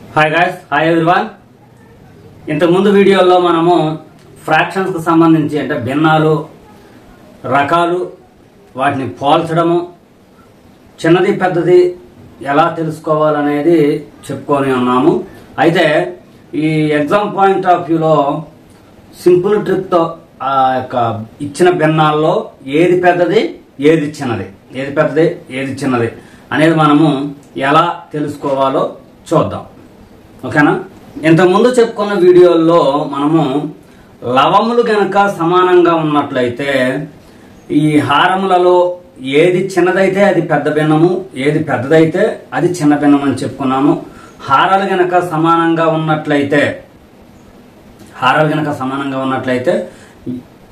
Hi guys, hi everyone. ఇంతకుముందు వీడియోలో మనము ఫ్రాక్షన్స్కి సంబంధించి అంటే భిన్నాలు, రకాలు, వాటిని పోల్చడము, చిన్నది పెద్దది ఎలా తెలుసుకోవాలనేది చెప్పుకొని ఉన్నాము. అయితే ఈ ఎగ్జామ్ పాయింట్ ఆఫ్ వ్యూలో సింపుల్ ట్రిక్తో ఆ యొక్క ఇచ్చిన భిన్నాల్లో ఏది పెద్దది, ఏది చిన్నది, ఏది పెద్దది, ఏది చిన్నది అనేది మనము ఎలా తెలుసుకోవాలో చూద్దాం. ఓకేనా? ఇంతకుముందు చెప్పుకున్న వీడియోల్లో మనము లవములు గనక సమానంగా ఉన్నట్లయితే ఈ హారములలో ఏది చిన్నదైతే అది పెద్ద భిన్నము, ఏది పెద్దదైతే అది చిన్న భిన్నం అని చెప్పుకున్నాము. హారాలు గనక సమానంగా ఉన్నట్లయితే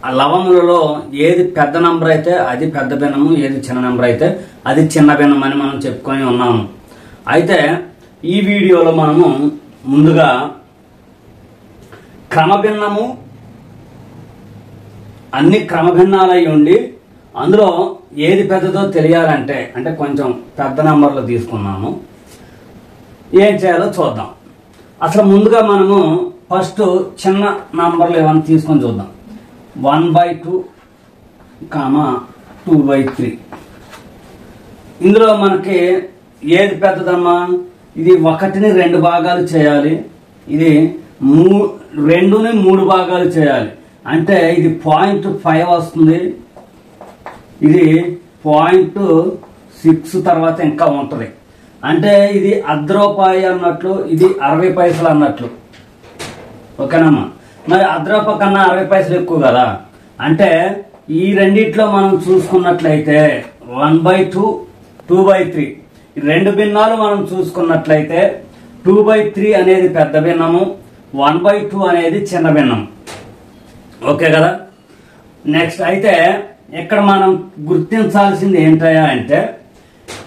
ఆ లవములలో ఏది పెద్ద నంబర్ అయితే అది పెద్ద భిన్నము, ఏది చిన్న నంబర్ అయితే అది చిన్న భిన్నం అని మనం చెప్పుకొని ఉన్నాము. అయితే ఈ వీడియోలో మనము ముందుగా క్రమభిన్నము, అన్ని క్రమభిన్నాలై ఉండి అందులో ఏది పెద్దదో తెలియాలంటే అంటే కొంచెం పెద్ద నంబర్లు తీసుకున్నాము. ఏం చేయాలో చూద్దాం. అసలు ముందుగా మనము ఫస్ట్ చిన్న నంబర్లు ఏమైనా తీసుకొని చూద్దాం. 1/2, 2/3. ఇందులో మనకి ఏది పెద్దదమ్మా? ఇది 1ని 2 భాగాలు చేయాలి, ఇది 2ని 3 భాగాలు చేయాలి. అంటే ఇది 0.5 వస్తుంది, ఇది 0.6 తర్వాత ఇంకా ఉంటుంది. అంటే ఇది ₹1 అన్నట్లు, ఇది 60 పైసలు అన్నట్లు. ఓకేనమ్మా? మరి ₹1 కన్నా 60 పైసలు ఎక్కువ కదా. అంటే ఈ రెండిట్లో మనం చూసుకున్నట్లయితే 1/2, 2/3 ఈ రెండు భిన్నాలు మనం చూసుకున్నట్లయితే 2/3 అనేది పెద్ద భిన్నము, 1/2 అనేది చిన్న భిన్నం. ఓకే కదా? నెక్స్ట్ అయితే ఇక్కడ మనం గుర్తించాల్సింది ఏంటయ్యా అంటే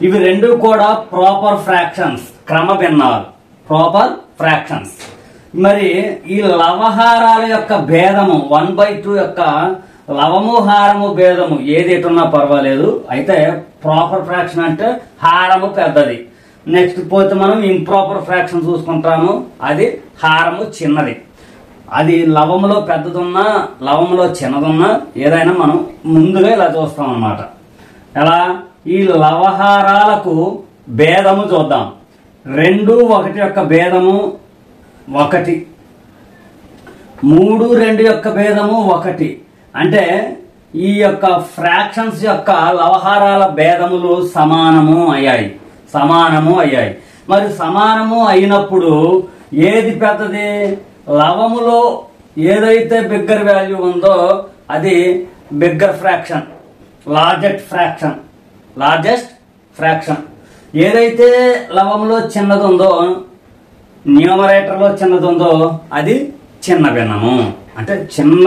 ఇవి రెండు కూడా ప్రాపర్ ఫ్రాక్షన్స్, క్రమ భిన్నాలు, ప్రాపర్ ఫ్రాక్షన్స్. మరి ఈ లవహారాల యొక్క భేదము 1/2 యొక్క లవము హారము భేదము ఏదేటున్నా పర్వాలేదు. అయితే ప్రాపర్ ఫ్రాక్షన్ అంటే హారము పెద్దది. నెక్స్ట్ పోతే మనం ఇంప్రాపర్ ఫ్రాక్షన్ చూసుకుంటాము, అది హారము చిన్నది. అది లవములో పెద్దదున్నా లవములో చిన్నదున్నా ఏదైనా మనం ముందుగా ఇలా చూస్తాం అన్నమాట. ఎలా? ఈ లవహారాలకు భేదము చూద్దాం. 2, 1 యొక్క భేదము 1, 3, 2 యొక్క భేదము 1. అంటే ఈ యొక్క ఫ్రాక్షన్స్ యొక్క లవహారాల భేదములు సమానము అయ్యాయి. మరి సమానము అయినప్పుడు ఏది పెద్దది? లవములో ఏదైతే బిగ్గర్ వాల్యూ ఉందో అది బిగ్గర్ ఫ్రాక్షన్, లార్జెస్ట్ ఫ్రాక్షన్. ఏదైతే లవములో చిన్నది ఉందో, న్యూమరేటర్లో చిన్నది ఉందో అది చిన్న భిన్నము. అంటే చిన్న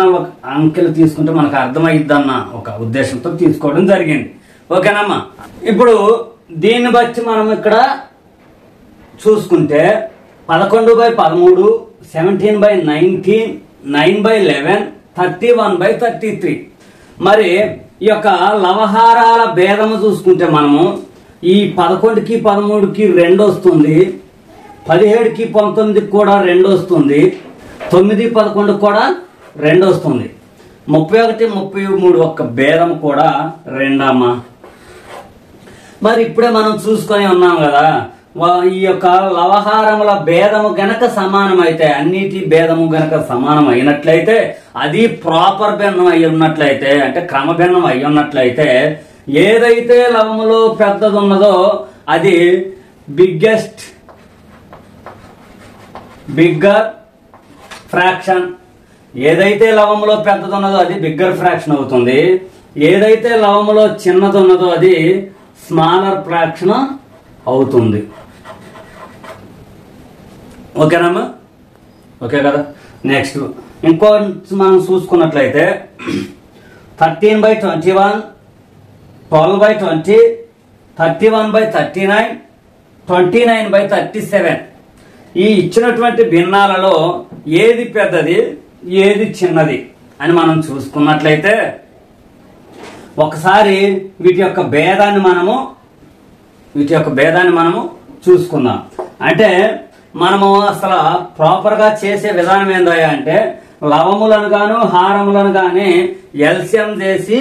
అంకెలు తీసుకుంటే మనకు అర్థమైద్దన్న ఒక ఉద్దేశంతో తీసుకోవడం జరిగింది. ఓకేనమ్మా? ఇప్పుడు దీన్ని బట్టి మనం ఇక్కడ చూసుకుంటే 11/13, 17/19, 9/11, 31/33. మరి ఈ యొక్క లవహారాల భేదము చూసుకుంటే మనము ఈ 11కి 13కి 2 వస్తుంది, 17కి 19కి కూడా 2 వస్తుంది, 9, 11 కూడా 2 వస్తుంది, 31, 33 యొక్క భేదం కూడా 2 అమ్మా. మరి ఇప్పుడే మనం చూసుకొని ఉన్నాం కదా, ఈ యొక్క లవహారముల భేదము గనక సమానమైతే, అన్నిటి భేదము గనక సమానం అయినట్లయితే, అది ప్రాపర్ భిన్నం అయి ఉన్నట్లయితే, అంటే క్రమభిన్నం అయి ఉన్నట్లయితే, ఏదైతే లవములో పెద్దది ఉన్నదో అది బిగ్గర్ ఫ్రాక్షన్. ఏదైతే లవములో పెద్దది ఉన్నదో అది బిగ్గర్ ఫ్రాక్షన్ అవుతుంది. ఏదైతే లవములో చిన్నది ఉన్నదో అది స్మాలర్ ఫ్రాక్షన్ అవుతుంది. ఓకేనమ్మా? ఓకే కదా? నెక్స్ట్ ఇంకో మనం చూసుకున్నట్లయితే 13/21, 12/20, 31/39, 29/37 ఈ ఇచ్చినటువంటి భిన్నాలలో ఏది పెద్దది, ఏది చిన్నది అని మనం చూసుకున్నట్లయితే ఒకసారి వీటి యొక్క భేదాన్ని మనము చూసుకుందాం. అంటే మనము అసలు ప్రాపర్ గా చేసే విధానం ఏందా అంటే లవములను గాను హారములను గాని ఎల్సిఎం చేసి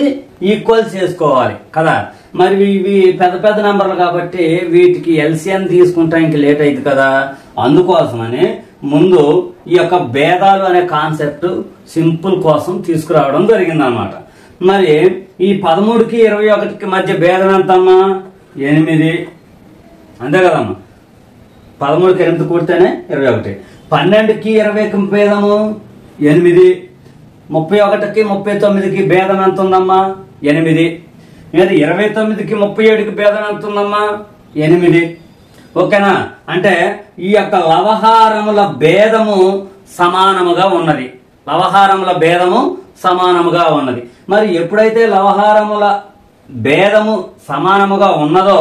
ఈక్వల్ చేసుకోవాలి కదా. మరి ఇవి పెద్ద పెద్ద నెంబర్లు కాబట్టి వీటికి ఎల్సిఎం తీసుకుంటానికి లేట్ అయింది కదా. అందుకోసమని ముందు ఈ యొక్క భేదాలు అనే కాన్సెప్ట్ సింపుల్ కోసం తీసుకురావడం జరిగింది అనమాట. మరి ఈ 13కి 21కి మధ్య భేదం ఎంతమ్మా? 8. అంతే కదమ్మా. 13కి 8 కూడితేనే 21. 12కి 20కి భేదము 8. 31కి 39కి భేదం ఎంత ఉందమ్మా? 8. మరి 29కి 37కి భేదం ఎంత ఉందమ్మా? 8. ఓకేనా? అంటే ఈ యొక్క లవహారముల భేదము సమానముగా ఉన్నది. లవహారముల భేదము సమానముగా ఉన్నది. మరి ఎప్పుడైతే లవహారముల భేదము సమానముగా ఉన్నదో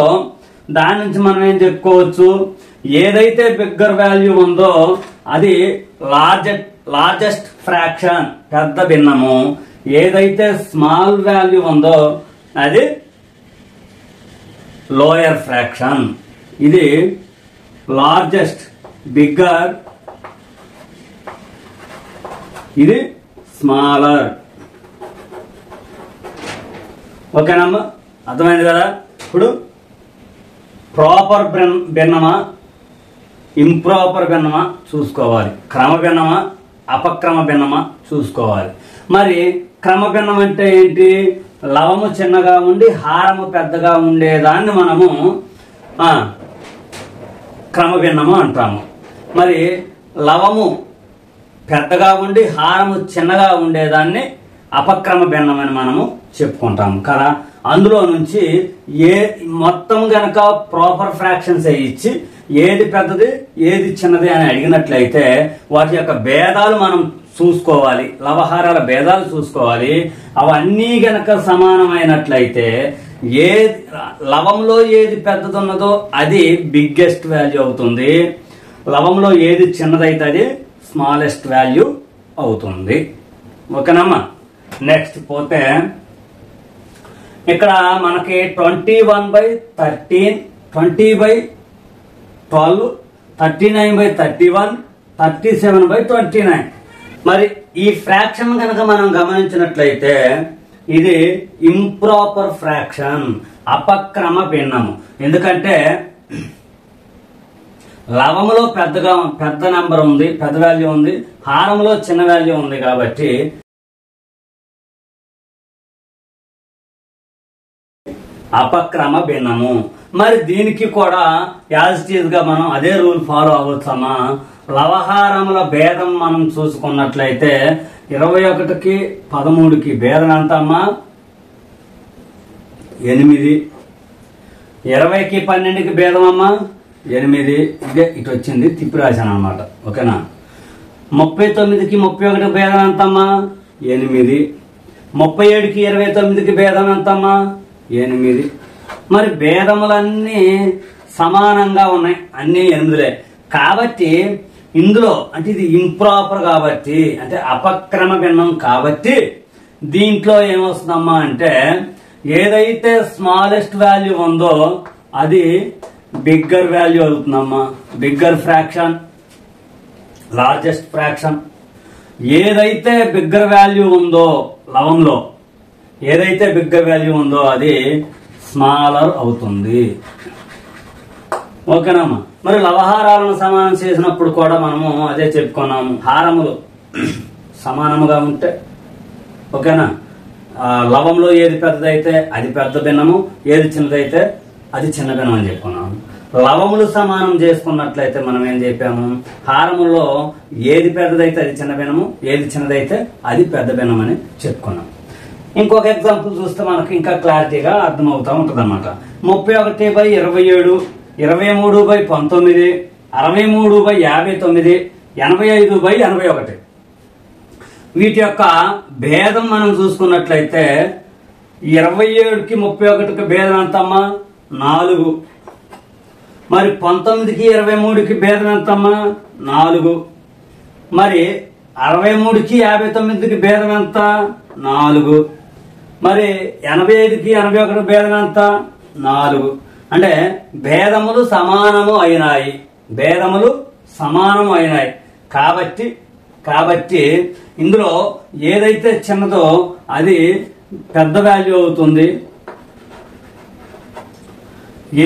దాని నుంచి మనం ఏం చెప్పుకోవచ్చు? ఏదైతే బిగ్గర్ వాల్యూ ఉందో అది లార్జెస్ట్ ఫ్రాక్షన్, పెద్ద భిన్నము. ఏదైతే స్మాల్ వాల్యూ ఉందో అది లోయర్ ఫ్రాక్షన్. ఇది లార్జెస్ట్ బిగ్గర్, ఇది స్మాలర్. ఓకేనమ్మా, అర్థమైంది కదా. ఇప్పుడు ప్రాపర్ భిన్నమా ఇంప్రాపర్ భిన్నమా చూసుకోవాలి, క్రమ భిన్నమా అపక్రమ భిన్నమా చూసుకోవాలి. మరి క్రమ భిన్నం అంటే ఏంటి? లవము చిన్నగా ఉండి హారము పెద్దగా ఉండేదాన్ని మనము క్రమ భిన్నము అంటాము. మరి లవము పెద్దగా ఉండి హారము చిన్నగా ఉండేదాన్ని అపక్రమ భిన్నం అని మనము చెప్పుకుంటాము కదా. అందులో నుంచి మొత్తం గనక ప్రాపర్ ఫ్రాక్షన్స్ ఇచ్చి ఏది పెద్దది ఏది చిన్నది అని అడిగినట్లయితే వాటి యొక్క భేదాలు మనం చూసుకోవాలి, లవహారాల భేదాలు చూసుకోవాలి. అవన్నీ గనక సమానమైనట్లయితే లవంలో ఏది పెద్దది ఉన్నదో అది బిగ్గెస్ట్ వాల్యూ అవుతుంది. లవంలో ఏది చిన్నదైతే అది స్మాలెస్ట్ వాల్యూ అవుతుంది. ఓకేనమ్మా. నెక్స్ట్ పోతే ఇక్కడ మనకి 21/13, 20/12, 39/31, 37/29. మరి ఈ ఫ్రాక్షన్ కనుక మనం గమనించినట్లయితే ఇది ఇంప్రాపర్ ఫ్రాక్షన్, అపక్రమ భిన్నము. ఎందుకంటే లవములో పెద్ద నెంబర్ ఉంది, పెద్ద వాల్యూ ఉంది, హారంలో చిన్న వాల్యూ ఉంది కాబట్టి అపక్రమ భిన్నము. మరి దీనికి కూడా యాజ్ ఇట్ ఈజ్ గా మనం అదే రూల్ ఫాలో అవచ్చమ్మా. లవహారముల భేదం మనం చూసుకున్నట్లయితే 21కి 13కి భేదం ఎంతమ్మా? 8. 20కి 12కి భేదం అమ్మా 8. ఇదే ఇటు వచ్చింది, తిప్పి రాశాను అనమాట. ఓకేనా. 39కి 31కి భేదం ఎంతమ్మా? 8. 37కి 29కి భేదం ఎంతమ్మా? 8. మరి భేదములన్నీ సమానంగా ఉన్నాయి, అన్ని 8లే. కాబట్టి ఇందులో అంటే ఇది ఇంప్రాపర్ కాబట్టి, అంటే అపక్రమ భిన్నం కాబట్టి దీంట్లో ఏమొస్తుందమ్మా అంటే ఏదైతే స్మాలెస్ట్ వాల్యూ ఉందో అది బిగ్గర్ వాల్యూ అవుతుందమ్మా, బిగ్గర్ ఫ్రాక్షన్, లార్జెస్ట్ ఫ్రాక్షన్. ఏదైతే బిగ్గర్ వాల్యూ ఉందో లవంలో ఏదైతే బిగ్గర్ వాల్యూ ఉందో అది స్మాలర్ అవుతుంది. ఓకేనమ్మా. మరి లవహారాలను సమానం చేసినప్పుడు కూడా మనము అదే చెప్పుకున్నాము, హారములు సమానముగా ఉంటే ఓకేనా. లవంలో ఏది పెద్దదైతే అది పెద్ద భిన్నము, ఏది చిన్నదైతే అది చిన్న భిన్నం అని చెప్పుకున్నాము. లవములు సమానం చేసుకున్నట్లయితే మనం ఏం చెప్పాము? హారములో ఏది పెద్దదైతే అది చిన్న భిన్నము, ఏది చిన్నదైతే అది పెద్ద భిన్నం అని చెప్పుకున్నాం. ఇంకొక ఎగ్జాంపుల్ చూస్తే మనకు ఇంకా క్లారిటీగా అర్థమవుతా ఉంటుంది అనమాట. 31/27, 23/19, 63/59, 85/81 వీటి యొక్క భేదం మనం చూసుకున్నట్లయితే 27కి 31కి భేదం ఎంతమ్మా? 4. మరి 19కి 23కి భేదం ఎంతమ్మా? 4. మరి 63కి 59కి భేదం ఎంత? 4. మరి 85కి 81 భేదం ఎంత? 4. అంటే భేదములు సమానము అయినాయి, భేదములు సమానం అయినాయి. కాబట్టి ఇందులో ఏదైతే చిన్నదో అది పెద్ద వాల్యూ అవుతుంది,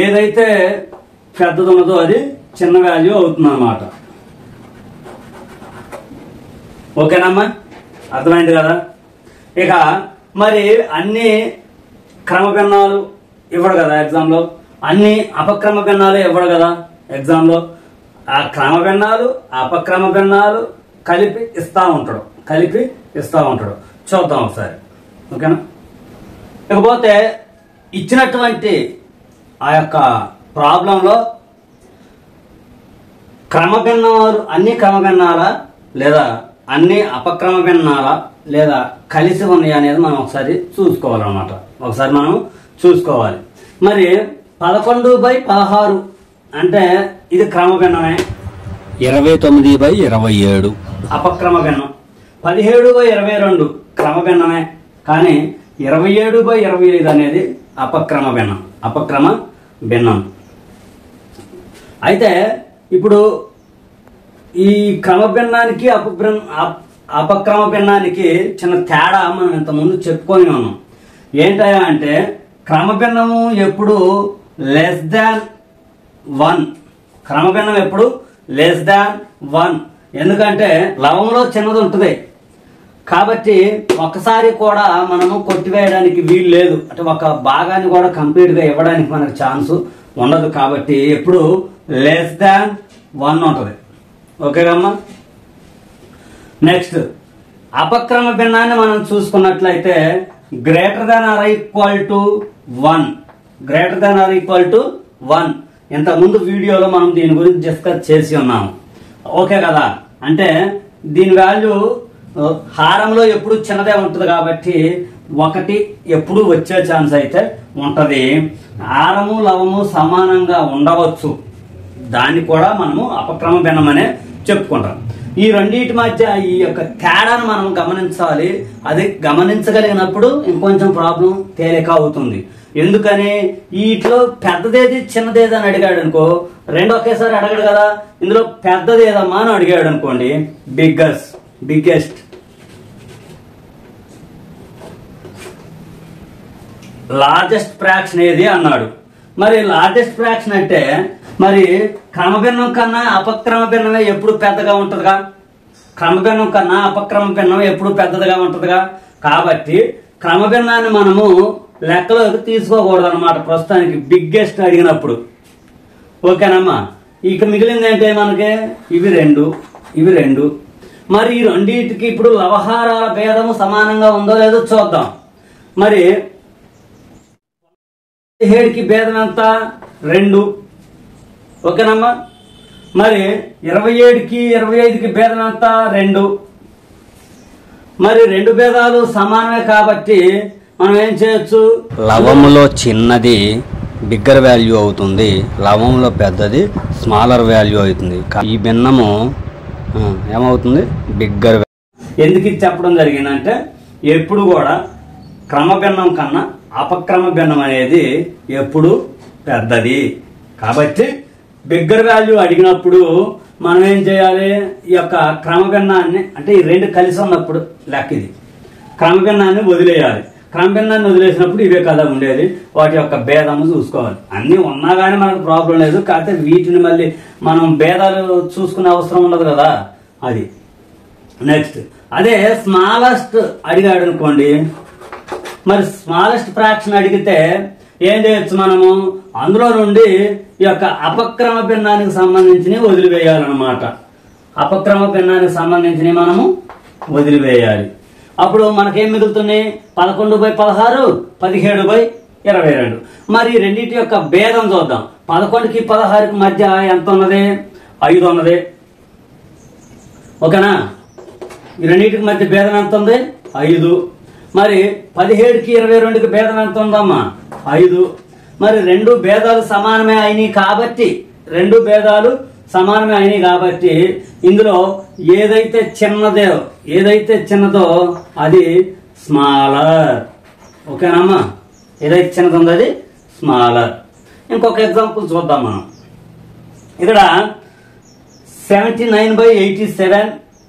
ఏదైతే పెద్దది ఉన్నదో అది చిన్న వాల్యూ అవుతుంది అన్నమాట. ఓకేనమ్మా, అర్థమైంది కదా. ఇక మరి అన్ని క్రమభిన్నాలు ఇవ్వడు కదా ఎగ్జామ్లో, అన్ని అపక్రమ భిన్నాలు ఇవ్వడు కదా ఎగ్జామ్లో. ఆ క్రమ భిన్నాలు అపక్రమ భిన్నాలు కలిపి ఇస్తా ఉంటాడు. చూద్దాం ఒకసారి. ఓకేనా. ఇకపోతే ఇచ్చినటువంటి ఆ యొక్క ప్రాబ్లంలో క్రమభిన్నాలు అన్ని క్రమభిన్నాలా లేదా అన్ని అపక్రమ భిన్నాలా లేదా కలిసి ఉన్నాయి అనేది మనం ఒకసారి చూసుకోవాలన్నమాట. చూసుకోవాలి. మరి 11/16 అంటే ఇది క్రమ భిన్నమే. 29/27 అపక్రమ భిన్నం. 17/22 క్రమ భిన్నమే. కానీ 27/25 అనేది అపక్రమ భిన్నం. అయితే ఇప్పుడు ఈ క్రమ భిన్నానికి అపక్రమ భిన్నానికి చిన్న తేడా మనం ఇంతకుముందు చెప్పుకొని ఉన్నాం. ఏంటయ్యా అంటే క్రమభిన్నము ఎప్పుడు <1. క్రమభిన్నం ఎప్పుడు <1. ఎందుకంటే లవంలో చిన్నది ఉంటుంది కాబట్టి ఒక్కసారి కూడా మనము కొట్టివేయడానికి వీలు లేదు. అంటే ఒక భాగాన్ని కూడా కంప్లీట్ గా ఇవ్వడానికి మనకు ఛాన్స్ ఉండదు. కాబట్టి ఎప్పుడు <1 ఉంటుంది. ఓకేనమ్మా. నెక్స్ట్ అపక్రమ భిన్నాన్ని మనం చూసుకున్నట్లయితే >1 ఇంత ముందు వీడియోలో మనం దీని గురించి డిస్కస్ చేసి ఉన్నాము. ఓకే కదా. అంటే దీని వాల్యూ హారంలో ఎప్పుడు చిన్నదే ఉంటుంది కాబట్టి 1 ఎప్పుడు వచ్చే ఛాన్స్ అయితే ఉంటది. హారము లవము సమానంగా ఉండవచ్చు, దాన్ని కూడా మనము అపక్రమ భిన్నం అనే చెప్పుకుంటాం. ఈ రెండింటి మధ్య ఈ యొక్క తేడాను మనం గమనించాలి. అది గమనించగలిగినప్పుడు ఇంకొంచెం ప్రాబ్లం తేలిక అవుతుంది. ఎందుకని వీటిలో పెద్దదేది చిన్నదేది అని అడిగాడు అనుకో, రెండు ఒకేసారి అడగడు కదా. ఇందులో పెద్దది ఏదమ్మా అని అడిగాడు అనుకోండి, బిగ్గెస్ట్ లార్జెస్ట్ ఫ్రాక్షన్ ఏది అన్నాడు. మరి లార్జెస్ట్ ఫ్రాక్షన్ అంటే మరి క్రమభిన్నం కన్నా అపక్రమ భిన్నమే ఎప్పుడు పెద్దగా ఉంటుందిగా. క్రమభిన్నం కన్నా అపక్రమ భిన్నం ఎప్పుడు పెద్దదిగా ఉంటుందిగా. కాబట్టి క్రమభిన్నాన్ని మనము లెక్కలోకి తీసుకోకూడదు అనమాట ప్రస్తుతానికి బిగ్గెస్ట్ అడిగినప్పుడు. ఓకేనమ్మా. ఇక మిగిలింది ఏంటంటే మనకి ఇవి రెండు. మరి ఈ రెండింటికి ఇప్పుడు లవహారాల భేదము సమానంగా ఉందో లేదో చూద్దాం. మరి 17కి భేదం ఎంత? 2. ఓకేనమ్మా. మరి 27కి 25కి భేదం ఎంత? 2. మరి రెండు భేదాలు సమానమే కాబట్టి మనం ఏం చేయొచ్చు, లవంలో చిన్నది బిగ్గర్ వాల్యూ అవుతుంది, లవంలో పెద్దది స్మాలర్ వాల్యూ అవుతుంది. ఈ భిన్నము ఏమవుతుంది? బిగ్గర్. ఎందుకు ఇది చెప్పడం జరిగిందంటే ఎప్పుడు కూడా క్రమభిన్నం కన్నా అపక్రమ భిన్నం అనేది ఎప్పుడు పెద్దది. కాబట్టి బిగ్గర్ వాల్యూ అడిగినప్పుడు మనం ఏం చేయాలి, ఈ యొక్క క్రమభిన్నాన్ని అంటే ఈ రెండు కలిసి ఉన్నప్పుడు లెక్క ఇది క్రమభిన్నాన్ని వదిలేయాలి. క్రమభిన్నాన్ని వదిలేసినప్పుడు ఇవే కదా ఉండేది, వాటి యొక్క భేదము చూసుకోవాలి. అన్నీ ఉన్నా కానీ మనకు ప్రాబ్లం లేదు. కాకపోతే వీటిని మళ్ళీ మనం భేదాలు చూసుకునే అవసరం ఉండదు కదా. అది నెక్స్ట్. అదే స్మాలెస్ట్ అడిగాడు అనుకోండి, మరి స్మాలెస్ట్ ఫ్రాక్షన్ అడిగితే ఏం చేయొచ్చు మనము, అందులో నుండి ఈ యొక్క అపక్రమ భిన్నానికి సంబంధించి వదిలివేయాలన్నమాట. అపక్రమ భిన్నానికి సంబంధించి మనము వదిలివేయాలి. అప్పుడు మనకేం మిగులుతుంది? 11/16, 17/22. మరి రెండింటి యొక్క భేదం చూద్దాం. 11కి 16కి మధ్య ఎంత ఉన్నది? 5 ఉన్నది. ఓకేనా. ఈ రెండింటికి మధ్య భేదం ఎంత ఉంది? 5. మరి 17కి 22కి భేదం ఎంత ఉందమ్మా? 5. మరి రెండు భేదాలు సమానమే అయినాయి కాబట్టి ఇందులో ఏదైతే చిన్నదో అది స్మాలర్. ఓకేనమ్మా. ఏదైతే చిన్నది ఉందో అది స్మాలర్. ఇంకొక ఎగ్జాంపుల్ చూద్దాం మనం. ఇక్కడ 79/87,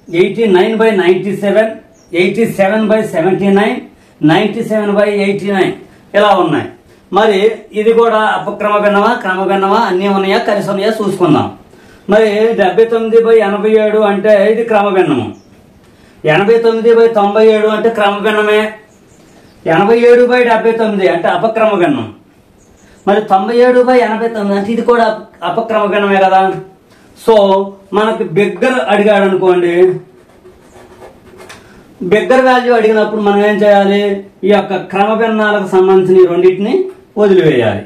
89/97, 87/79, 97/89 ఇలా ఉన్నాయి. మరి ఇది కూడా అపక్రమ భిన్నమా క్రమ భిన్నమా అన్నీ ఉన్నాయా కలిసి ఉన్నాయా చూసుకుందాం. మరి 79/87 అంటే ఇది క్రమ భిన్నము, 89/97 అంటే క్రమ భిన్నమే, 87/79 అంటే అపక్రమ భిన్నం, మరి 97/89 అంటే ఇది కూడా అపక్రమ భిన్నమే కదా. సో మనకి బిగ్గర్ అడిగాడు అనుకోండి, బిగ్గర్ వాల్యూ అడిగినప్పుడు మనం ఏం చేయాలి, ఈ యొక్క క్రమ భిన్నాలకు సంబంధించిన ఈ రెండింటిని వదిలివేయాలి.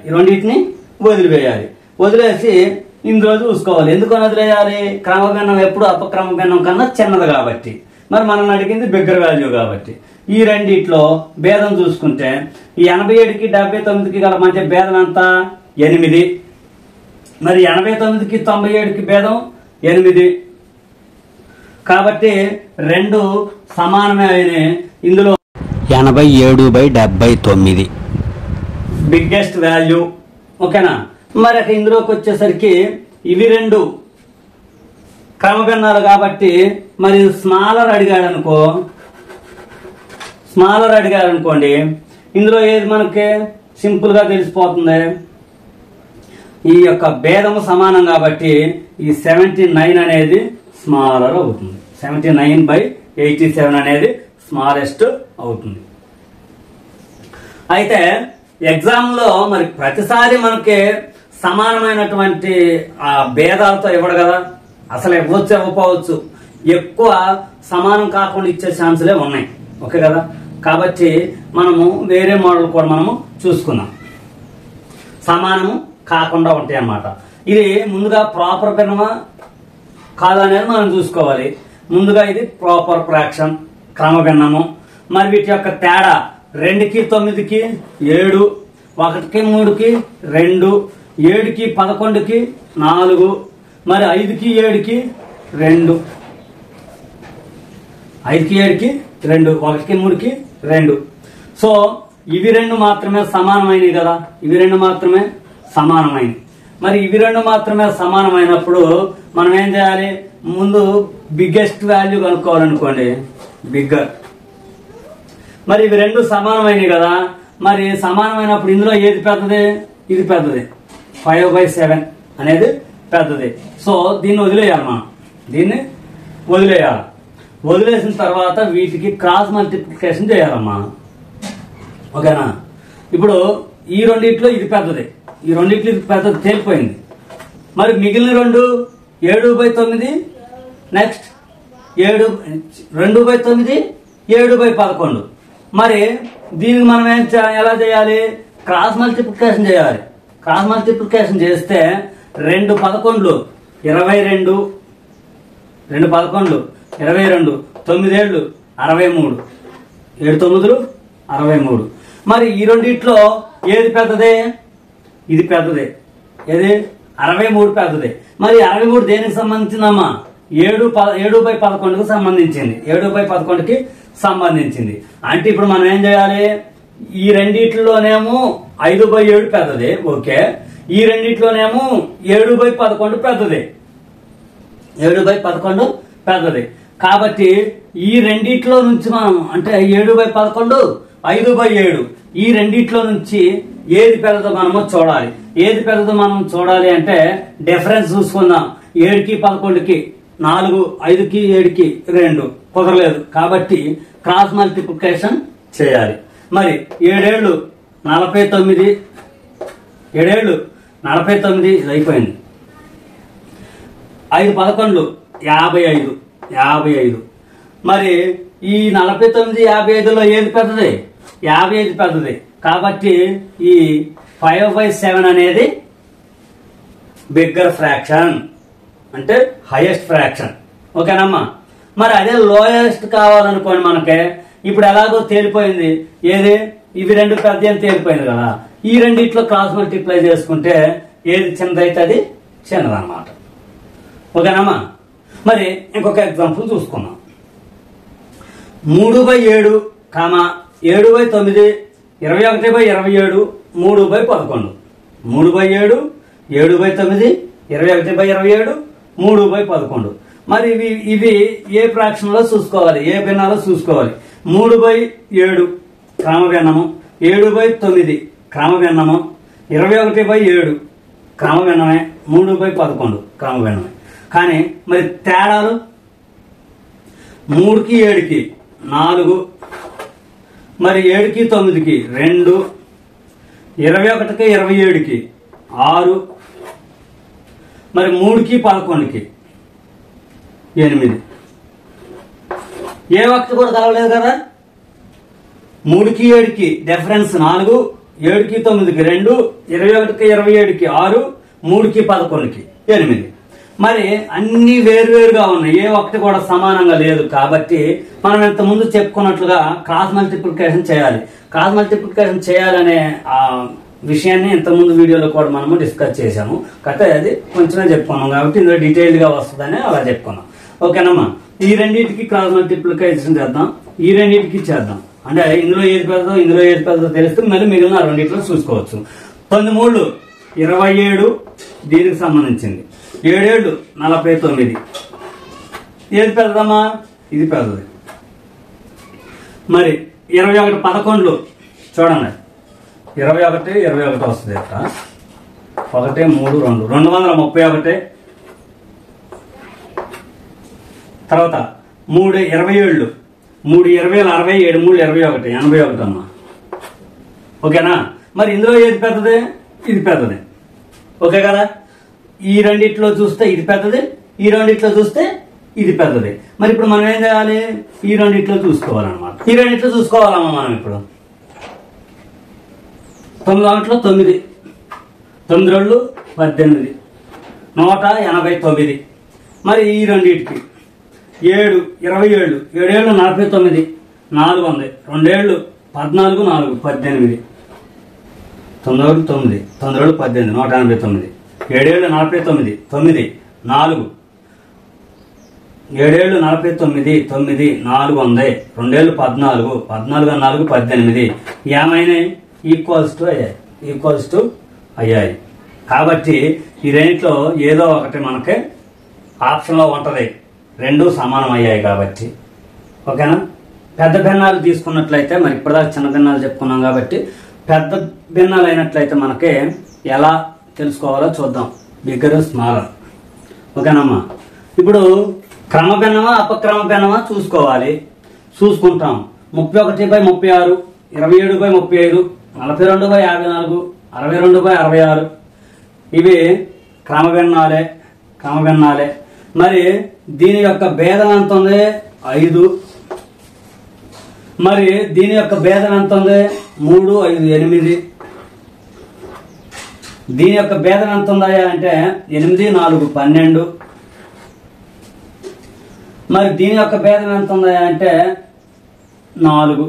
వదిలేసి ఇందులో చూసుకోవాలి. ఎందుకు వదిలేయాలి, క్రమ భిన్నం ఎప్పుడు అపక్రమ భిన్నం కన్నా చిన్నది కాబట్టి, మరి మనం అడిగింది బిగ్గర్ వాల్యూ కాబట్టి. ఈ రెండిట్లో భేదం చూసుకుంటే ఈ 87కి 79కి గల మధ్య భేదం ఎంత, 8. మరి 89కి 97కి భేదం 8 కాబట్టి రెండు సమానమే అయినాయి. ఇందులో 87/79 బిగ్గెస్ట్ వాల్యూ. ఓకేనా. మరి ఇందులోకి వచ్చేసరికి ఇవి రెండు క్రమభిన్నాలు కాబట్టి మరి స్మాలర్ అడిగాడు అనుకోండి, ఇందులో ఏది మనకి సింపుల్ గా తెలిసిపోతుంది, ఈ యొక్క భేదము సమానం కాబట్టి ఈ 79 అనేది స్మాలర్ అవుతుంది, 79/87 అనేది స్మాలెస్ట్ అవుతుంది. అయితే ఎగ్జామ్ లో మరి ప్రతిసారి మనకి సమానమైనటువంటి ఆ భేదాలతో ఇవ్వడు కదా, అసలు ఇవ్వచ్చు ఇవ్వకపోవచ్చు, ఎక్కువ సమానం కాకుండా ఇచ్చే ఛాన్సులే ఉన్నాయి. ఓకే కదా. కాబట్టి మనము వేరే మోడల్ కూడా మనము చూసుకుందాం, సమానము కాకుండా ఉంటాయి అన్నమాట. ఇది ముందుగా ప్రాపర్ భిన్నమా కాదనేది మనం చూసుకోవాలి. ముందుగా ఇది ప్రాపర్ ఫ్రాక్షన్ క్రమ భిన్నము. మరి వీటి యొక్క తేడా 2కి 9కి 7, 1కి 3కి 2, 7కి 11కి 4, మరి 5కి 7కి 2, 5కి 7కి 2, 1కి 3కి 2. సో ఇవి రెండు మాత్రమే సమానమైనవి కదా, ఇవి రెండు మాత్రమే సమానమైనవి. మరి ఇవి రెండు మాత్రమే సమానమైనప్పుడు మనం ఏం చేయాలి, ముందు బిగ్గెస్ట్ వాల్యూ కనుక్కోవాలనుకోండి, బిగ్గర్. మరి ఇవి రెండు సమానమైనవి కదా, మరి సమానమైనప్పుడు ఇందులో ఏది పెద్దది, ఇది పెద్దది, 5/7 అనేది పెద్దది. సో దీన్ని వదిలేయాలి, మనం దీన్ని వదిలేసిన తర్వాత వీటికి క్రాస్ మల్టిప్లికేషన్ చేయాలమ్మా. ఓకేనా. ఇప్పుడు ఈ రెండిట్లో ఇది పెద్దది, ఈ రెండిట్లో ఇది పెద్దది తేలిపోయింది. మరి మిగిలిన 7/9, నెక్స్ట్ 2/9, 7/11. మరి దీనికి మనం ఎలా చేయాలి, క్రాస్ మల్టిప్లికేషన్ చేయాలి. క్రాస్ మల్టిప్లికేషన్ చేస్తే 2 11 22, 2 11 22, 9 7 63, 7 9 63. మరి ఈ రెండిట్లో ఏది పెద్దదే, ఇది పెద్దదే, ఏది 63 పెద్దదే. మరి 63 దేనికి సంబంధించిందమ్మా, 7/11కి సంబంధించింది, 7/11కి సంబంధించింది. అంటే ఇప్పుడు మనం ఏం చేయాలి, ఈ రెండిట్లోనేమో 5/7 పెద్దది, ఓకే, ఈ రెండిట్లోనేమో 7/11 పెద్దది, 7/11 పెద్దది. కాబట్టి ఈ రెండిట్లో నుంచి మనం అంటే 7/11, 5/7 ఈ రెండిట్లో నుంచి ఏది పెద్దదో మనము చూడాలి. ఏది పెద్దదో మనం చూడాలి అంటే డిఫరెన్స్ చూసుకుందాం. 7కి 11కి 4, 5కి 7కి 2 కుదరలేదు కాబట్టి క్రాస్ మల్టిప్లికేషన్ చేయాలి. మరి 7 49, 7 49 ఇది అయిపోయింది. 5 11 55. మరి ఈ 49 55లో ఏది పెద్దది, 55 పెద్దది. కాబట్టి ఈ 5/7 అనేది బిగ్గర్ ఫ్రాక్షన్ అంటే హైయెస్ట్ ఫ్రాక్షన్. ఓకేనమ్మా. మరి అదే లోయెస్ట్ కావాలనుకోండి మనకి, ఇప్పుడు ఎలాగో తేలిపోయింది, ఏది ఇవి రెండు పెద్ద అని తేలిపోయింది కదా, ఈ రెండిట్లో క్రాస్ మల్టిప్లై చేసుకుంటే ఏది చిన్నదైతే అది చిన్నదన్నమాట. ఓకేనమ్మా. మరి ఇంకొక ఎగ్జాంపుల్ చూసుకున్నాం. 3/7, 7/9, 21/27, 3/11. 3/7, 7/9, 21/27, 3/11. మరి ఇవి ఏ ఫ్రాక్షన్ లో చూసుకోవాలి, ఏ భిన్నాలో చూసుకోవాలి. 3/7 క్రమభిన్నము, 7/9 క్రమభిన్నము, 21/7 క్రమభిన్నమే, 3/11 క్రమభిన్నమే. కానీ మరి తేడాలు 3కి 7కి 4, మరి 7కి 9కి 2, 21కి 27కి 6, మరి 3కి 11కి 8. ఏ ఒక్కటి కూడా కలవలేదు కదా. 3కి 7కి డిఫరెన్స్ 4, 7కి 9కి 2, 21కి 27కి 6, 3కి 11కి 8. మరి అన్ని వేరువేరుగా ఉన్నాయి, ఏ ఒక్కటి కూడా సమానంగా లేదు. కాబట్టి మనం ఇంత ముందు చెప్పుకున్నట్లుగా క్రాస్ మల్టిప్లికేషన్ చేయాలి. క్రాస్ మల్టిప్లికేషన్ చేయాలనే ఆ విషయాన్ని ఇంతకుముందు వీడియోలో కూడా మనము డిస్కస్ చేశాము. కథ అది కొంచెమే చెప్పుకున్నాం కాబట్టి ఇందులో డీటెయిల్డ్ గా వస్తుందని అలా చెప్పుకున్నాం. ఓకేనమ్మా. ఈ రెండింటికి క్రాస్ మల్టిప్లికేషన్ చేద్దాం, ఈ రెండింటికి చేద్దాం. అంటే ఇందులో ఏది పెద్దదో ఇందులో ఏది పెద్దదో తెలిస్తే మళ్ళీ మిగిలిన రెండింటిలో చూసుకోవచ్చు. 9 27 దీనికి సంబంధించింది, 7 49. ఏది పెద్దదమ్మా? ఇది పెద్దది. మరి 21 11 చూడండి, 21 వస్తుంది. 1 3 2 231. తర్వాత 3 27 3 20 60 7 3 21 81 అమ్మా. ఓకేనా. మరి ఇందులో ఏది పెద్దది? ఇది పెద్దది. ఓకే కదా. ఈ రెండిట్లో చూస్తే ఇది పెద్దది, ఈ రెండిట్లో చూస్తే ఇది పెద్దది. మరి ఇప్పుడు మనం ఏం చేయాలి? ఈ రెండిట్లో చూసుకోవాలన్నమాట. ఈ రెండిట్లో చూసుకోవాలమ్మా మనం ఇప్పుడు. 9 9, 9 18, 189. మరి ఈ రెండింటికి 7 27, 7 49, 400, 2 14, 4 18. 9 9, 9 18, 189. 7 49, 9 4, 7 49, 9 400, 2 14, 14 4 18. ఏమైనా ఈక్వల్స్ టు అయ్యాయి. కాబట్టి ఈ రెండిట్లో ఏదో ఒకటి మనకి ఆప్షన్లో ఉంటది, రెండు సమానం అయ్యాయి కాబట్టి. ఓకేనా. పెద్ద భిన్నాలు తీసుకున్నట్లయితే, మరి ఇప్పటిదాకా చిన్న భిన్నాలు చెప్పుకున్నాం కాబట్టి పెద్ద భిన్నాలు అయినట్లయితే మనకి ఎలా తెలుసుకోవాలో చూద్దాం. Bigger smaller. ఓకేనమ్మా. ఇప్పుడు క్రమభిన్నమా అపక్రమ భిన్నమా చూసుకోవాలి. చూసుకుంటాం. 31/36, 27/35, 42/54, 62/66. ఇవి క్రమభిన్నాలే. మరి దీని యొక్క భేదం ఎంత ఉంది? 5. మరి దీని యొక్క భేదం ఎంత ఉంది? 3 5 8. దీని యొక్క భేదం ఎంత ఉందా అంటే 8 4 12. మరి దీని యొక్క భేదం ఎంత ఉందా అంటే 4.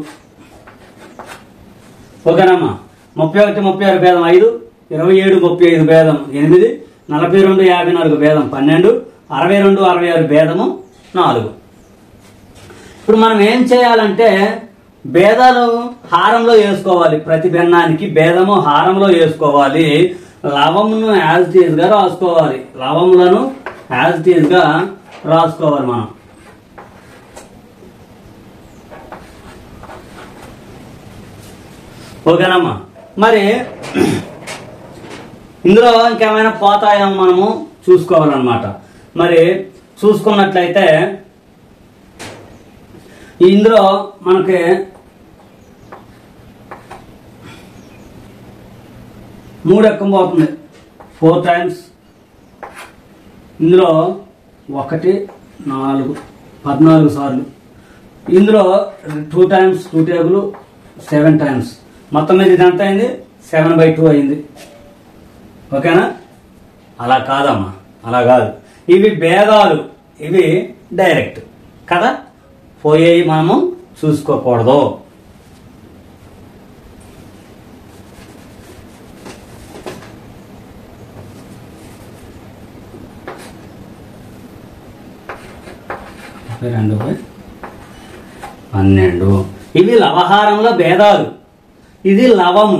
ఓకేనమ్మా. 31 36 భేదం 5, 27 35 భేదం 8, 42 54 భేదం 12, 62 66 భేదము 4. ఇప్పుడు మనం ఏం చేయాలంటే భేదాలు హారంలో వేసుకోవాలి. ప్రతి భిన్నానికి భేదము హారంలో వేసుకోవాలి. లవమును యాజ్ ఇట్ ఈజ్ గా రాసుకోవాలి. లవములను యాజ్ ఇట్ ఈజ్ గా రాసుకోవాలి మనం. ఓకేనమ్మా. మరి ఇందులో ఇంకేమైనా పోతాయేమో మనము చూసుకోవాలన్నమాట. మరి చూసుకున్నట్లయితే ఇందులో మనకి 3 ఎక్కం పోతుంది 4 టైమ్స్. ఇందులో 1 4 14 సార్లు. ఇందులో 2 టైమ్స్ 2 టేబుల్ 7 టైమ్స్. మొత్తం మీద ఇది ఎంత అయింది? 7/2 అయింది. ఓకేనా. అలా కాదమ్మా, అలా కాదు. ఇవి భేదాలు, ఇవి డైరెక్ట్ కదా. పోయేవి మనము చూసుకోకూడదు. రెండు 12. ఇవి లవహారంలో భేదాలు, ఇది లవము.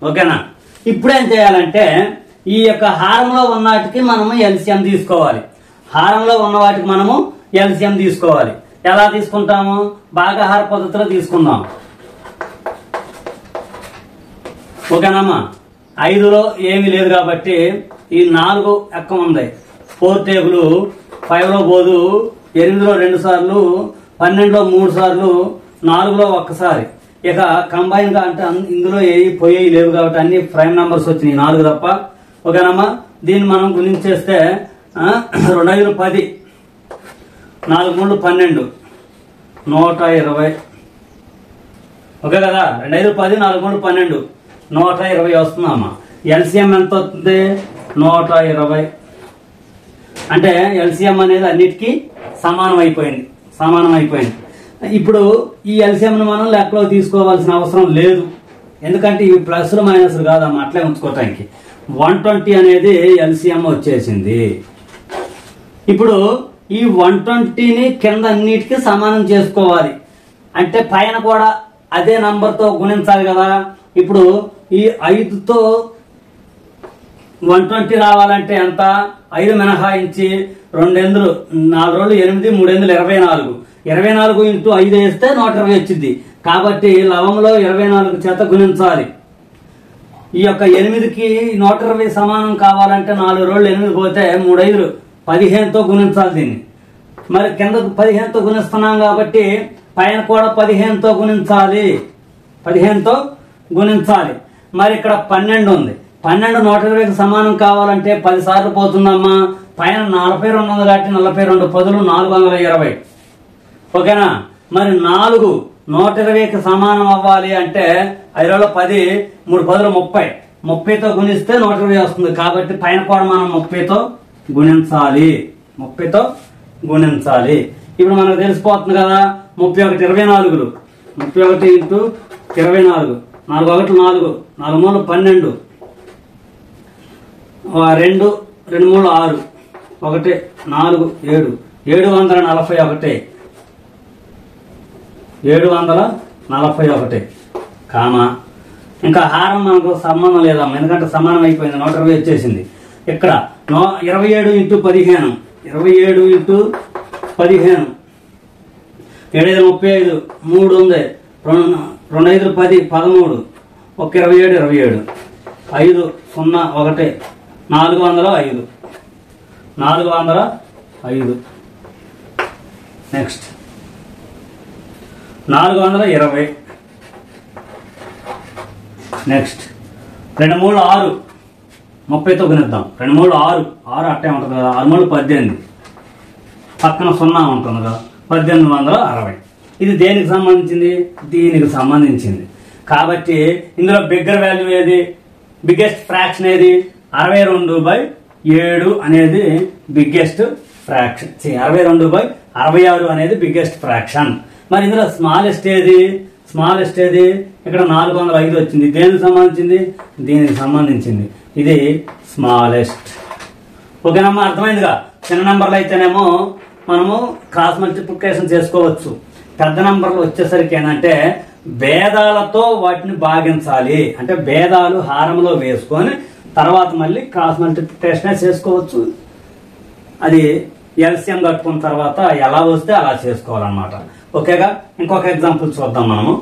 ఓకేనా. ఇప్పుడు ఏం చేయాలంటే ఈ యొక్క హారంలో ఉన్నటికి మనము ఎల్సిఎం తీసుకోవాలి. హారంలో ఉన్న వాటికి మనము ఎల్సిఎం తీసుకోవాలి. ఎలా తీసుకుంటాము? భాగాహార పద్ధతిలో తీసుకుందాం. ఓకేనమ్మా. 5లో ఏమీ లేదు కాబట్టి ఈ 4 ఎక్కం ఉంది. 4 టేబుల్ 5లో పోదు, 8లో 2 సార్లు, 12లో 3 సార్లు, 4లో 1 సారి. ఇక కంబైన్ గా అంటే ఇందులో ఏవి పోయేవి లేవు కాబట్టి అన్ని ప్రైమ్ నంబర్స్ వచ్చినాయి 4 తప్ప. ఓకేనమ్మా. దీన్ని మనం గుణించేస్తే 2 5 10, 4 3 12, 120. ఓకే కదా. 2 5 10, 4 3 12, 120 వస్తుందమ్మా. ఎల్సిఎం ఎంత వస్తుంది? 120. అంటే ఎల్సిఎం అనేది అన్నిటికీ సమానం అయిపోయింది. ఇప్పుడు ఈ ఎల్సిఎం ను మనం లెక్కలో తీసుకోవాల్సిన అవసరం లేదు. ఎందుకంటే ఇవి ప్లస్లు మైనస్లు కాదమ్మా, అట్లే ఉంచుకోవటానికి. 120 అనేది ఎల్సిఎం వచ్చేసింది. ఇప్పుడు ఈ 120ని కింద అన్నిటికీ సమానం చేసుకోవాలి. అంటే పైన కూడా అదే నంబర్తో గుణించాలి కదా. ఇప్పుడు ఈ 5తో 120 రావాలంటే ఎంత? 5 మినహాయించి 2 8 4 8 3 24. 24 ఇంటూ 5 వేస్తే 120 వచ్చింది. కాబట్టి లవంలో 24 చేత గుణించాలి. ఈ యొక్క 8కి 120 సమానం కావాలంటే 4 రోజులు 8 పోతే 3 5 15తో గుణించాలి దీన్ని. మరి కిందకు 15తో గుణిస్తున్నాం కాబట్టి పైన కూడా 15తో గుణించాలి. మరి ఇక్కడ 12 ఉంది. 12 120కి సమానం కావాలంటే 10 సార్లు పోతుందమ్మా. పైన 42 ఉంది కాబట్టి 42 10 420. ఓకేనా. మరి 4 120కి సమానం అవ్వాలి అంటే 5లో 10, 3 10 30. 30తో గుణిస్తే 120 వస్తుంది. కాబట్టి పైన కూడా మనం 30తో గుణించాలి. ఇప్పుడు మనకు తెలిసిపోతుంది కదా. 31 24, 31 ఇంటూ 24, 4 1 4, 4 3 12, 2 2 3 6, 1 4 7, 741, 741 కామా. ఇంకా హారం మనకు సంబంధం లేదమ్మా, ఎందుకంటే సమానం అయిపోయింది. 120 వచ్చేసింది. ఇక్కడ 27 ఇంటూ 15, 27 ఇంటూ 15, 7 5 35, 3 ఉంది, 2 5 10, 13, 1 27 5 0 1 405. నెక్స్ట్ 420. నెక్స్ట్ 2 3 6, 30తో గుణిద్దాం. 2 3 6 అట్టే ఉంటుంది కదా. 6 3 18, పక్కన 0 ఉంటుంది కదా. 1860. ఇది దేనికి సంబంధించింది? దీనికి సంబంధించింది. కాబట్టి ఇందులో బిగ్గర్ వాల్యూ ఏది? బిగ్గెస్ట్ ఫ్రాక్షన్ ఏది? 62/7 అనేది బిగ్గెస్ట్ ఫ్రాక్షన్. 62/66 అనేది బిగ్గెస్ట్ ఫ్రాక్షన్. మరి ఇందులో స్మాలెస్ట్ ఏది? ఇక్కడ 405 వచ్చింది. దేనికి సంబంధించింది? దీనికి సంబంధించింది. ఇది స్మాలెస్ట్. ఓకేనమ్మా, అర్థమైందిగా. చిన్న నంబర్లు అయితేనేమో మనము క్రాస్ మల్టిప్లికేషన్ చేసుకోవచ్చు. పెద్ద నంబర్లు వచ్చేసరికి ఏంటంటే భేదాలతో వాటిని భాగించాలి. అంటే భేదాలు హారంలో వేసుకొని తర్వాత మళ్ళీ క్రాస్ మల్టిప్లికేషన్ చేసుకోవచ్చు. అది ఎల్సిఎం కట్టుకున్న తర్వాత ఎలా వస్తే అలా చేసుకోవాలన్నమాట. ఓకేగా. ఇంకొక ఎగ్జాంపుల్ చూద్దాం మనము.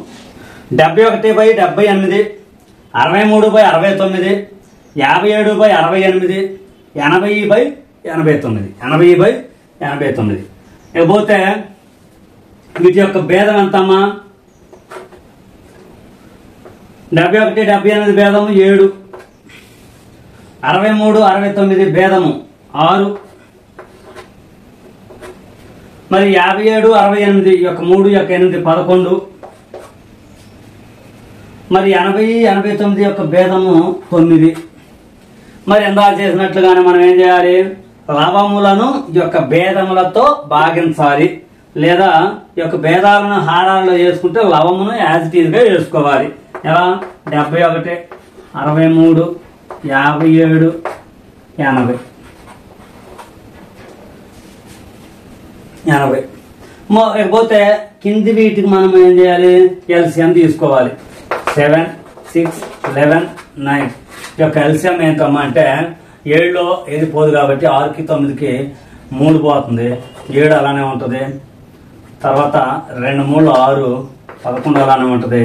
71/78, 63/69, 57/68, 80/89. ఇకపోతే వీటి యొక్క భేదం ఎంతమ్మా? 71 78 భేదము 7, 63 69 భేదము 6. మరి 57 68 యొక్క 3 యొక్క 8 11. మరి 80 89 యొక్క భేదము 9. మరి ఎందా చేసినట్లుగానే మనం ఏం చేయాలి? లవములను ఈ యొక్క భేదములతో భాగించాలి. లేదా ఈ యొక్క భేదాలను హారాల్లో వేసుకుంటే లవమును యాజ్ ఇట్ ఈజ్ గా వేసుకోవాలి. ఎలా? 71 63 57 80. ఇకపోతే కింది వీటికి మనం ఏం చేయాలి? ఎల్సిఎం తీసుకోవాలి. 7 6 11 9 యొక్క ఎల్సిఎం ఏంటమ్మా అంటే 7లో ఏది పోదు కాబట్టి 6కి 9కి 3 పోతుంది, 7 అలానే ఉంటుంది. తర్వాత 2 3 6, 11 అలానే ఉంటుంది.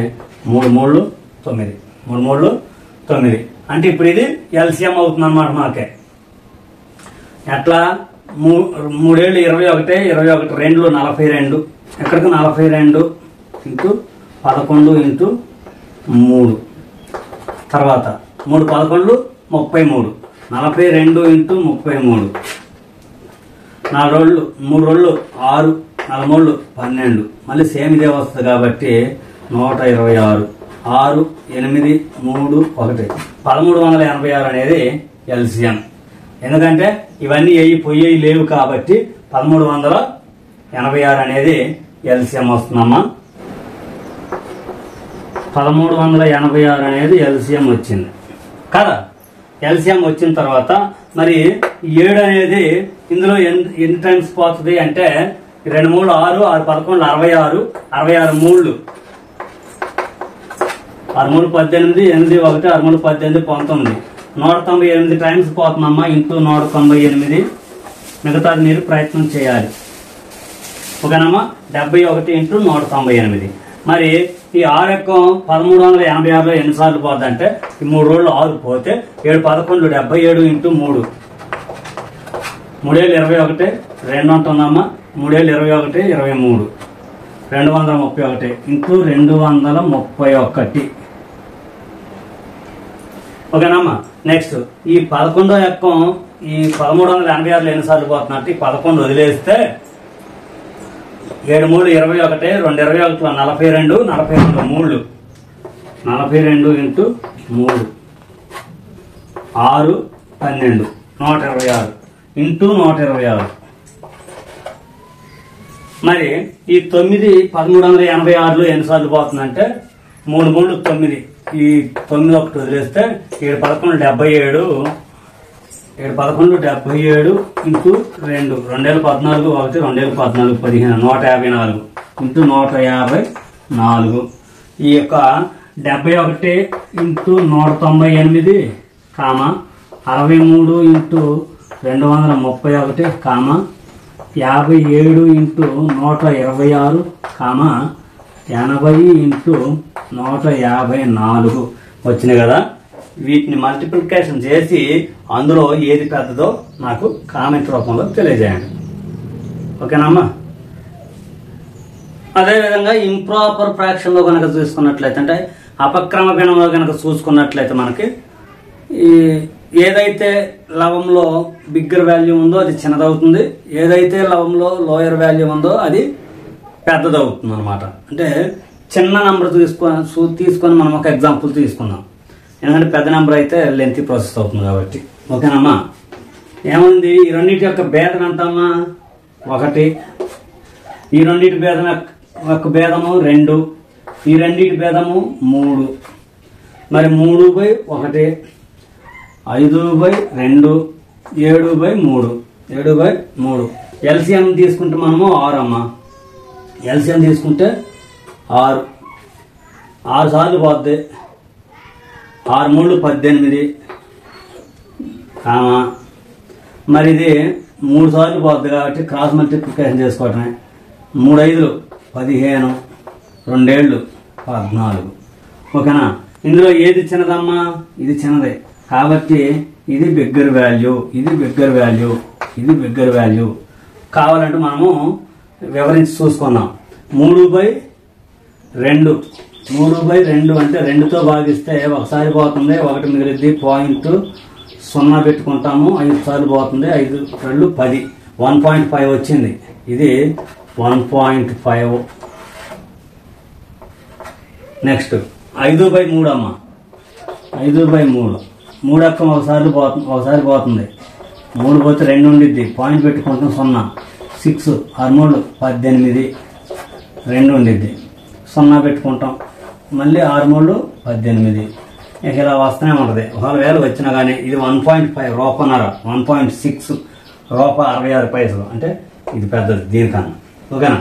3 3 9, 3 3 9. అంటే ఇప్పుడు ఇది ఎల్సిఎం అవుతుంది అన్నమాట మనకే. ఎట్లా 3 ఏళ్ళు 21, 21 2 42, ఎక్కడికి 42 ఇంటూ 11 ఇంటూ 3. తర్వాత 3 11 33, 42 ఇంటూ 33. 4 రోజులు 3 రోజులు 6, 4 మూడు 12. మళ్ళీ సేమ్ ఇదే వస్తుంది కాబట్టి 126, 6 8 3 1, 1386 అనేది ఎల్సిఎం. ఎందుకంటే ఇవన్నీ పోయి లేవు కాబట్టి 1386 అనేది ఎల్సిఎం వస్తుందమ్మా. 1386 అనేది ఎల్సిఎం వచ్చింది కదా. ఎల్సిఎం వచ్చిన తర్వాత మరి 7 అనేది ఇందులో ఎన్ని టైమ్స్ పోతుంది అంటే 2 3 6, 6 11 66, 66 3 6 3 18, 8 1, 6 3 18 19, 198 టైమ్స్ పోతుందమ్మా. ఇంటూ 198. మిగతాది మీరు ప్రయత్నం చేయాలి. ఓకేనమ్మా. 71 ఇంటూ 198. మరి ఈ 6 యొక్క 1386లో ఎన్నిసార్లు పోతుందంటే ఈ 3 రోజులు 6 పోతే 7 11 77 ఇంటూ 3, 3 ఏళ్ళు 21 2 ఉంటుందమ్మా. 3 ఏళ్ళు 21 23, 231 ఇంటూ 231. ఓకేనమ్మా. నెక్స్ట్ ఈ 11 యొక్క ఈ 1386లో ఎన్నిసార్లు పోతున్నట్టు ఈ 11 వదిలేస్తే 7 3 21, 2 21 42, 42 3, 42 ఇంటూ 3 6 12, 126 ఇంటూ 126. మరి ఈ 9 1386లో ఎన్నిసార్లు పోతుందంటే 3 3 9. ఈ 9 ఒకటి వదిలేస్తే 7 11 77, 7 11 77 ఇంటూ 2, 2014 1, 2014 15, 154 ఇంటూ 154. ఈ యొక్క 71 ఇంటూ 198, 63 ఇంటూ 231, 57 ఇంటూ 126, 80 ఇంటూ 154 వచ్చినాయి కదా. వీటిని మల్టిప్లికేషన్ చేసి అందులో ఏది పెద్దదో నాకు కామెంట్ రూపంలో తెలియజేయండి. ఓకేనమ్మా. అదేవిధంగా ఇంప్రాపర్ ఫ్రాక్షన్లో కనుక చూసుకున్నట్లయితే అంటే అపక్రమ గణంలో కనుక చూసుకున్నట్లయితే మనకి ఈ ఏదైతే లవంలో బిగ్గర్ వాల్యూ ఉందో అది చిన్నదవుతుంది, ఏదైతే లవంలో లోయర్ వాల్యూ ఉందో అది పెద్దదవుతుంది అనమాట. అంటే చిన్న నెంబర్ తీసుకొని మనం ఒక ఎగ్జాంపుల్ తీసుకుందాం. ఎందుకంటే పెద్ద నెంబర్ అయితే లెంతీ ప్రాసెస్ అవుతుంది కాబట్టి. ఓకేనమ్మా. ఏముంది ఈ రెండింటి యొక్క భేదం ఎంతమ్మా 1, ఈ రెండింటి భేదం యొక్క భేదము 2, ఈ రెండింటి భేదము 3. మరి 3/1, 5/2, 7/3, 7/3. ఎల్సిఎం తీసుకుంటే మనము 6 అమ్మా. ఎల్సిఎం తీసుకుంటే 6 సార్లు పోద్ది. 6 3 18, మరి ఇది 3 సార్లు పోద్ది కాబట్టి క్రాస్ మల్టిప్లికేషన్ చేసుకోవటమే. 3 5 15, 2 ఏళ్ళు 14. ఓకేనా. ఇందులో ఏది చిన్నదమ్మా? ఇది చిన్నదే కాబట్టి ఇది బిగ్గర్ వాల్యూ, ఇది బిగ్గర్ వాల్యూ, ఇది బిగ్గర్ వాల్యూ. కావాలంటే మనము వివరించి చూసుకుందాం. 3/2, 3/2 అంటే 2తో భాగిస్తే ఒకసారి పోతుంది, 1 మిగిలిద్ది. 0 పెట్టుకుంటాము. 5 సార్లు పోతుంది, 5 2 10, 1.5 వచ్చింది. ఇది 1.5. నెక్స్ట్ 5/3 అమ్మ. 5/3, 3 అక్క ఒకసారి పోతుంది. 3 పోతే 2 ఉండిద్ది. పాయింట్ పెట్టుకుంటాం 0, 6 6 3 18, 2 ఉండిద్ది. 0 పెట్టుకుంటాం. మళ్ళీ 6 3 18. ఇక ఇలా వస్తూనే ఉంటుంది. ఒకవేళ వచ్చినా కానీ ఇది 1.5 రూపాయన్నర, 1.6 రూపాయ 66 పైసలు. అంటే ఇది పెద్దది దీనికన్నా. ఓకేనా.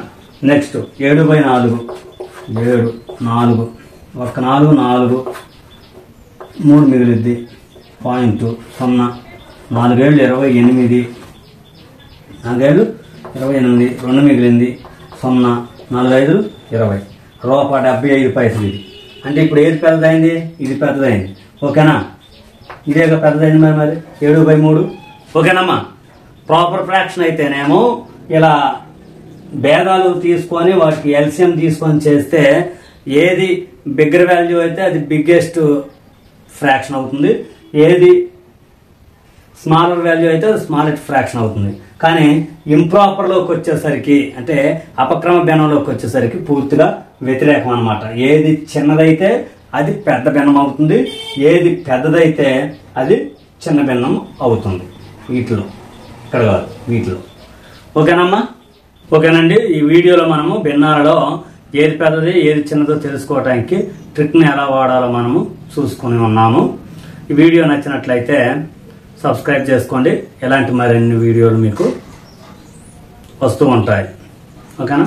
నెక్స్ట్ 7/4, 7 4, 4 4, 3 మిగిలిద్ది. 0.0, 4 7 28, 4 28, 2 మిగిలింది 0, 4 5 20, ₹1.75 ఇది. అంటే ఇప్పుడు ఏది పెద్దదైంది? ఇది పెద్దదైంది. ఓకేనా? ఇదేగా పెద్దదైంది. మరి 7/3. ఓకేనమ్మా. ప్రాపర్ ఫ్రాక్షన్ అయితేనేమో ఇలా భేదాలు తీసుకొని వాటికి ఎల్సిఎం తీసుకొని చేస్తే ఏది బిగ్గర్ వాల్యూ అయితే అది బిగ్గెస్ట్ ఫ్రాక్షన్ అవుతుంది, ఏది స్మాలర్ వాల్యూ అయితే అది స్మాలెస్ట్ ఫ్రాక్షన్ అవుతుంది. కానీ ఇంప్రాపర్లోకి వచ్చేసరికి అంటే అపక్రమ భిన్నంలోకి వచ్చేసరికి పూర్తిగా వ్యతిరేకం అన్నమాట. ఏది చిన్నదైతే అది పెద్ద భిన్నం అవుతుంది, ఏది పెద్దదైతే అది చిన్న భిన్నం అవుతుంది. వీటిలో ఇక్కడ కాదు, వీటిలో. ఓకేనమ్మా? ఓకేనండి. ఈ వీడియోలో మనము భిన్నాలలో ఏది పెద్దది ఏది చిన్నదో తెలుసుకోవడానికి ట్రిక్ని ఎలా వాడాలో మనము చూసుకుని ఉన్నాము. ఈ వీడియో నచ్చినట్లయితే సబ్స్క్రైబ్ చేసుకోండి. ఇలాంటి మరిన్ని వీడియోలు మీకు వస్తూ ఉంటాయి. ఓకేనా?